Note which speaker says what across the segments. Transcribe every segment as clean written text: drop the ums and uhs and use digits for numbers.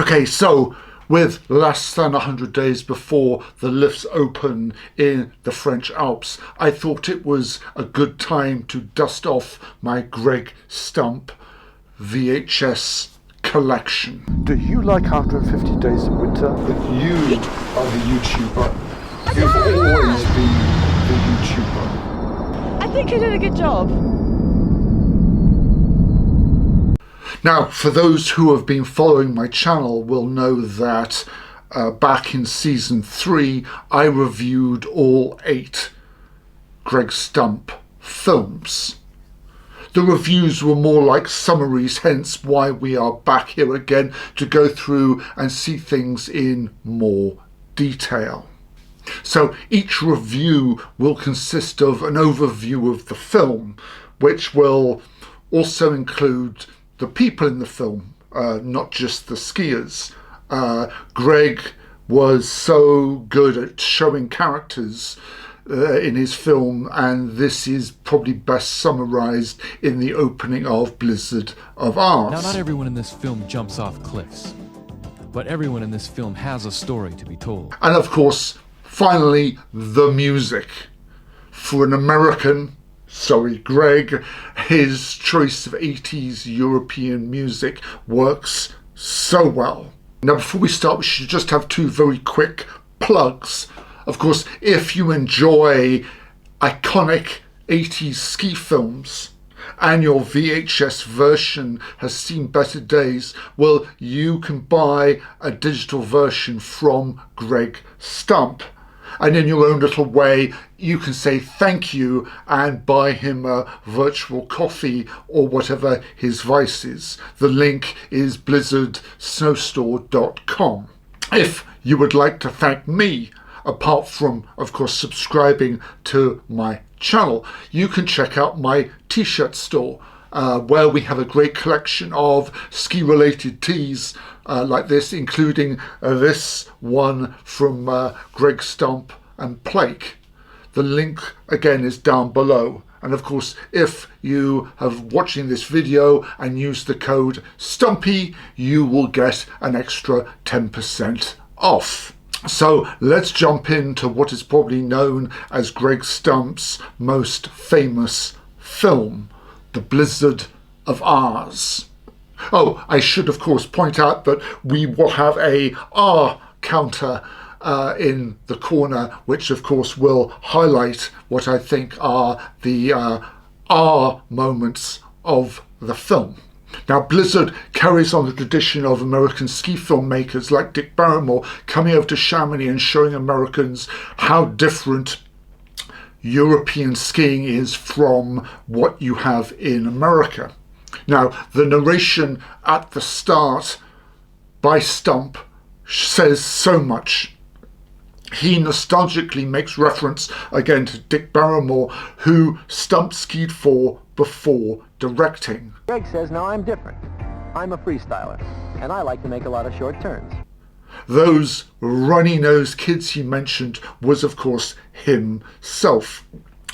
Speaker 1: Okay, so with less than 100 days before the lifts open in the French Alps, I thought it was a good time to dust off my Greg Stump VHS collection. Do you like 150 Days of Winter? But you are the YouTuber. You've always been the YouTuber.
Speaker 2: I think I did a good job.
Speaker 1: Now, for those who have been following my channel will know that back in season 3, I reviewed all 8 Greg Stump films. The reviews were more like summaries, hence why we are back here again to go through and see things in more detail. So each review will consist of an overview of the film, which will also include the people in the film, not just the skiers. Greg was so good at showing characters in his film, and this is probably best summarized in the opening of Blizzard of Ours.
Speaker 3: Now, not everyone in this film jumps off cliffs, but everyone in this film has a story to be told.
Speaker 1: And of course, finally, the music. For an American, Greg, his choice of 80s European music works so well. Now, before we start, we should just have 2 very quick plugs. Of course, if you enjoy iconic 80s ski films and your VHS version has seen better days, well, you can buy a digital version from Greg Stump. And in your own little way, you can say thank you and buy him a virtual coffee or whatever his vice is. The link is blizzardsnowstore.com. If you would like to thank me, apart from, of course, subscribing to my channel, you can check out my t-shirt store, where we have a great collection of ski-related tees like this, including this one from Greg Stump and Plake. The link, again, is down below. And of course, if you have watching this video and use the code STUMPY, you will get an extra 10% off. So let's jump into what is probably known as Greg Stump's most famous film, The Blizzard of Ours. Oh, I should of course point out that we will have a R counter in the corner, which of course will highlight what I think are the R moments of the film. Now, Blizzard carries on the tradition of American ski filmmakers like Dick Barrymore coming over to Chamonix and showing Americans how different European skiing is from what you have in America. Now, the narration at the start by Stump says so much. He nostalgically makes reference again to Dick Barrymore, who Stump skied for before directing.
Speaker 4: Greg says, now I'm different. I'm a freestyler, and I like to make a lot of short turns.
Speaker 1: Those runny-nosed kids he mentioned was, of course, himself.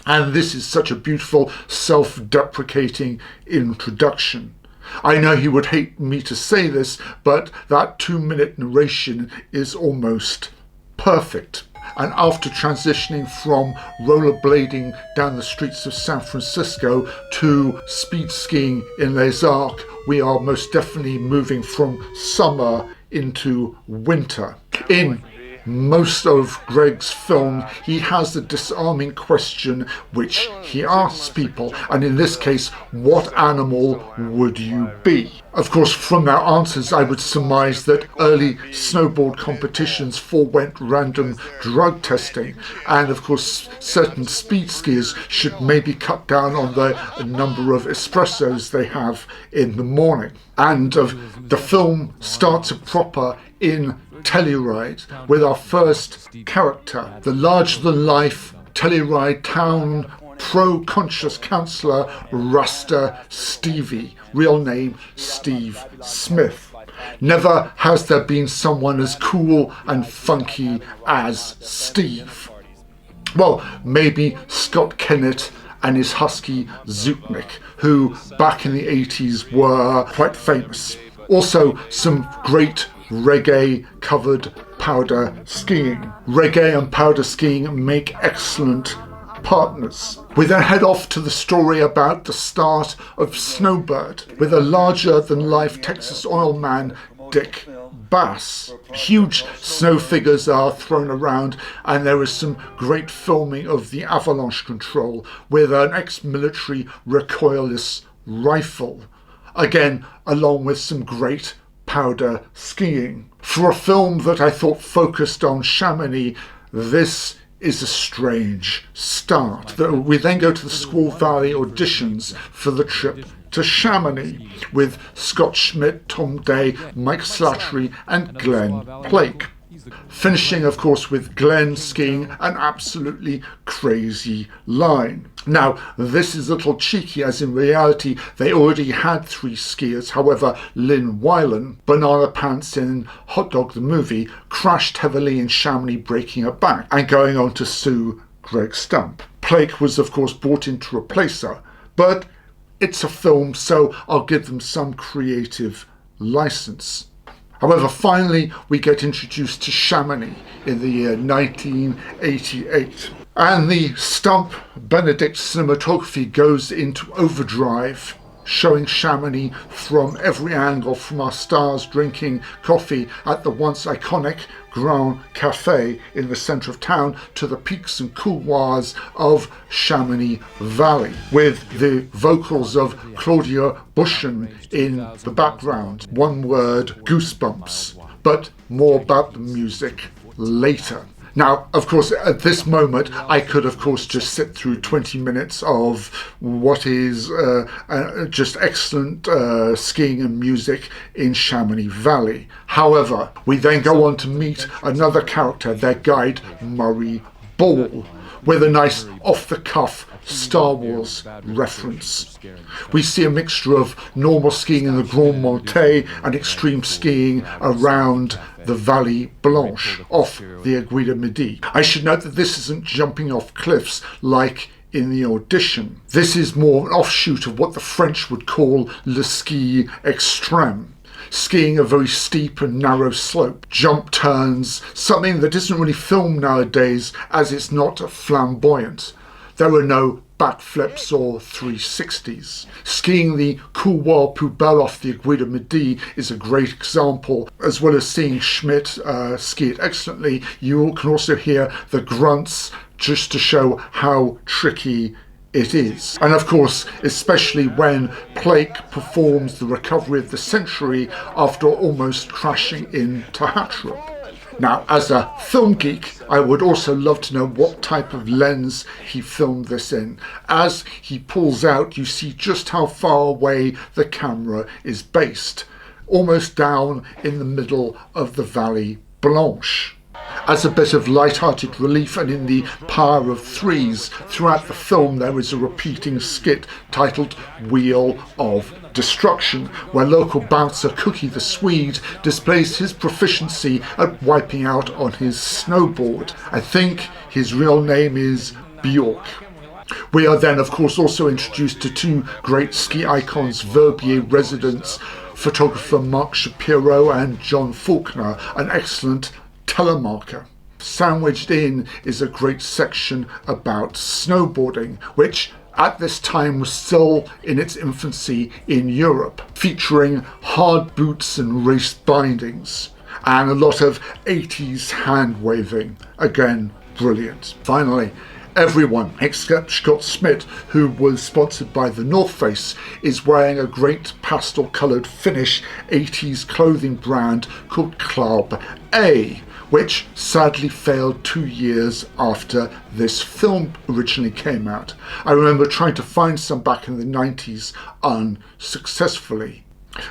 Speaker 1: And this is such a beautiful, self-deprecating introduction. I know he would hate me to say this, but that 2-minute narration is almost perfect. And after transitioning from rollerblading down the streets of San Francisco to speed skiing in Les Arcs, we are most definitely moving from summer into winter. In most of Greg's film, he has the disarming question which he asks people, and in this case, what animal would you be? Of course, from their answers, I would surmise that early snowboard competitions forewent random drug testing, and of course, certain speed skiers should maybe cut down on the number of espressos they have in the morning. And the film starts proper in Telluride with our first character, the larger-than-life Telluride town pro-conscious councillor Rasta Stevie, real name Steve Smith. Never has there been someone as cool and funky as Steve. Well, maybe Scott Kennett and his husky Zutnik, who back in the 80s were quite famous. Also, some great reggae-covered powder skiing. Reggae and powder skiing make excellent partners. We then head off to the story about the start of Snowbird with a larger-than-life Texas oil man, Dick Bass. Huge snow figures are thrown around, and there is some great filming of the avalanche control with an ex-military recoilless rifle. Again, along with some great powder skiing. For a film that I thought focused on Chamonix, this is a strange start. We then go to the Squaw Valley auditions for the trip to Chamonix with Scot Schmit, Tom Day, Mike Slattery and Glen Plake. Finishing, of course, with Glen skiing an absolutely crazy line. Now, this is a little cheeky, as in reality they already had 3 skiers. However, Lynn Weiland, Banana Pants in Hot Dog the Movie, crashed heavily in Chamonix, breaking her back and going on to sue Greg Stump. Plake was, of course, brought in to replace her, but it's a film, so I'll give them some creative license. However, finally we get introduced to Chamonix in the year 1988. And the Stump Benedict cinematography goes into overdrive, showing Chamonix from every angle, from our stars drinking coffee at the once iconic Grand Café in the centre of town to the peaks and couloirs of Chamonix Valley, with the vocals of Claudia Brücken in the background. One word, goosebumps, but more about the music later. Now, of course, at this moment, I could, of course, just sit through 20 minutes of what is just excellent skiing and music in Chamonix Valley. However, we then go on to meet another character, their guide, Murray Ball, with a nice off-the-cuff Star Wars reference. We see a mixture of normal skiing in the Grand Monte and extreme skiing around the Vallée Blanche off the Aiguille Midi. I should note that this isn't jumping off cliffs like in the audition. This is more an offshoot of what the French would call le ski extrême. Skiing a very steep and narrow slope, jump turns, something that isn't really filmed nowadays as it's not flamboyant. There are no backflips or 360s. Skiing the couloir poubelle off the Aiguille Midi is a great example. As well as seeing Schmit ski it excellently, you can also hear the grunts just to show how tricky it is. And of course, especially when Plake performs the recovery of the century after almost crashing into Hattrup. Now, as a film geek, I would also love to know what type of lens he filmed this in. As he pulls out, you see just how far away the camera is based, almost down in the middle of the Vallée Blanche. As a bit of light-hearted relief and in the power of threes, throughout the film there is a repeating skit titled Wheel of Destruction, where local bouncer Cookie the Swede displays his proficiency at wiping out on his snowboard. I think his real name is Bjork. We are then, of course, also introduced to 2 great ski icons, Verbier residents, photographer Mark Shapiro and John Faulkner, an excellent telemarker. Sandwiched in is a great section about snowboarding, which at this time was still in its infancy in Europe, featuring hard boots and race bindings, and a lot of 80s hand waving. Again, brilliant. Finally, everyone except Scot Schmit, who was sponsored by the North Face, is wearing a great pastel coloured Finnish 80s clothing brand called Club A, which sadly failed 2 years after this film originally came out. I remember trying to find some back in the 90s unsuccessfully,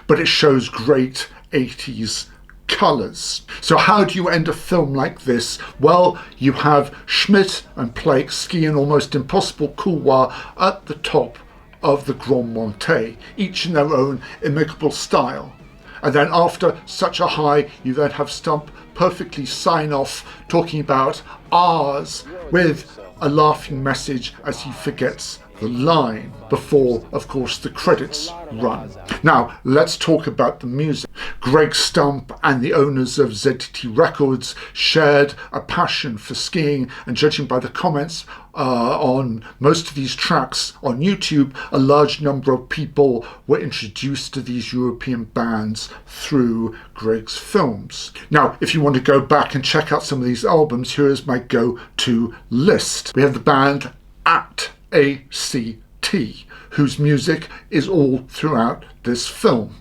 Speaker 1: but it shows great 80s colours. So how do you end a film like this? Well, you have Schmit and Plake skiing almost impossible couloir at the top of the Grand Monte, each in their own impeccable style. And then after such a high, you then have Stump perfectly sign off talking about ours with a laughing message as he forgets the line before, of course, the credits run. Now, let's talk about the music. Greg Stump and the owners of ZTT Records shared a passion for skiing, and judging by the comments on most of these tracks on YouTube, a large number of people were introduced to these European bands through Greg's films. Now, if you want to go back and check out some of these albums, here is my go-to list. We have the band ACT, ACT, whose music is all throughout this film,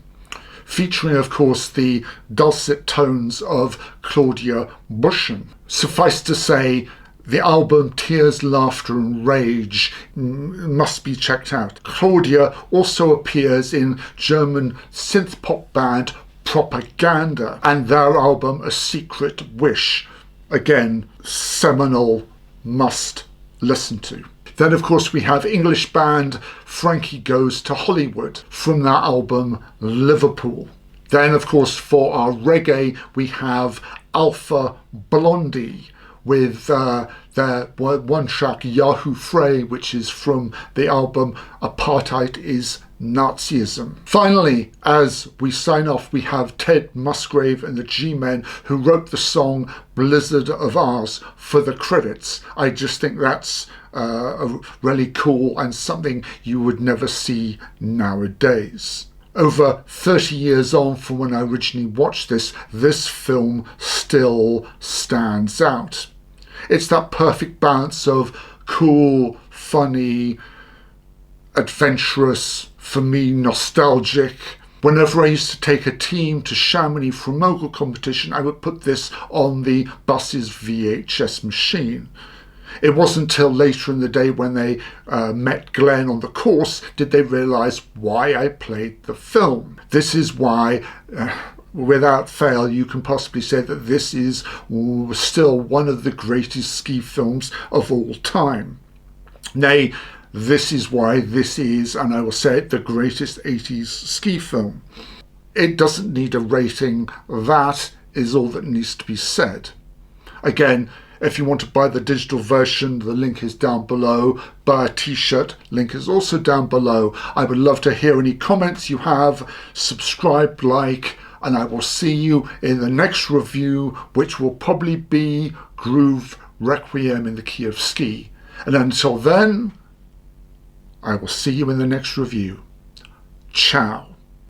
Speaker 1: featuring, of course, the dulcet tones of Claudia Brücken. Suffice to say, the album Tears, Laughter and Rage must be checked out. Claudia also appears in German synth-pop band Progaganda and their album A Secret Wish. Again, seminal, must listen to. Then, of course, we have English band Frankie Goes to Hollywood from their album Liverpool. Then, of course, for our reggae, we have Alpha Blondie with their one track Yahoo Frey, which is from the album Apartheid is Nazism. Finally, as we sign off, we have Ted Musgrave and the G-Men, who wrote the song Blizzard of Ours for the credits. I just think that's really cool and something you would never see nowadays. Over 30 years on from when I originally watched this film still stands out. It's that perfect balance of cool, funny, adventurous, for me, nostalgic. Whenever I used to take a team to Chamonix for a mogul competition, I would put this on the bus's VHS machine. It wasn't until later in the day when they met Glen on the course did they realise why I played the film. This is why, without fail, you can possibly say that this is still one of the greatest ski films of all time. Nay, this is why this is, and I will say it, the greatest 80s ski film. It doesn't need a rating. That is all that needs to be said. Again, if you want to buy the digital version, the link is down below. Buy a t-shirt, link is also down below. I would love to hear any comments you have. Subscribe, like, and I will see you in the next review, which will probably be Groove Requiem in the Key of Ski. And until then, I will see you in the next review. Ciao.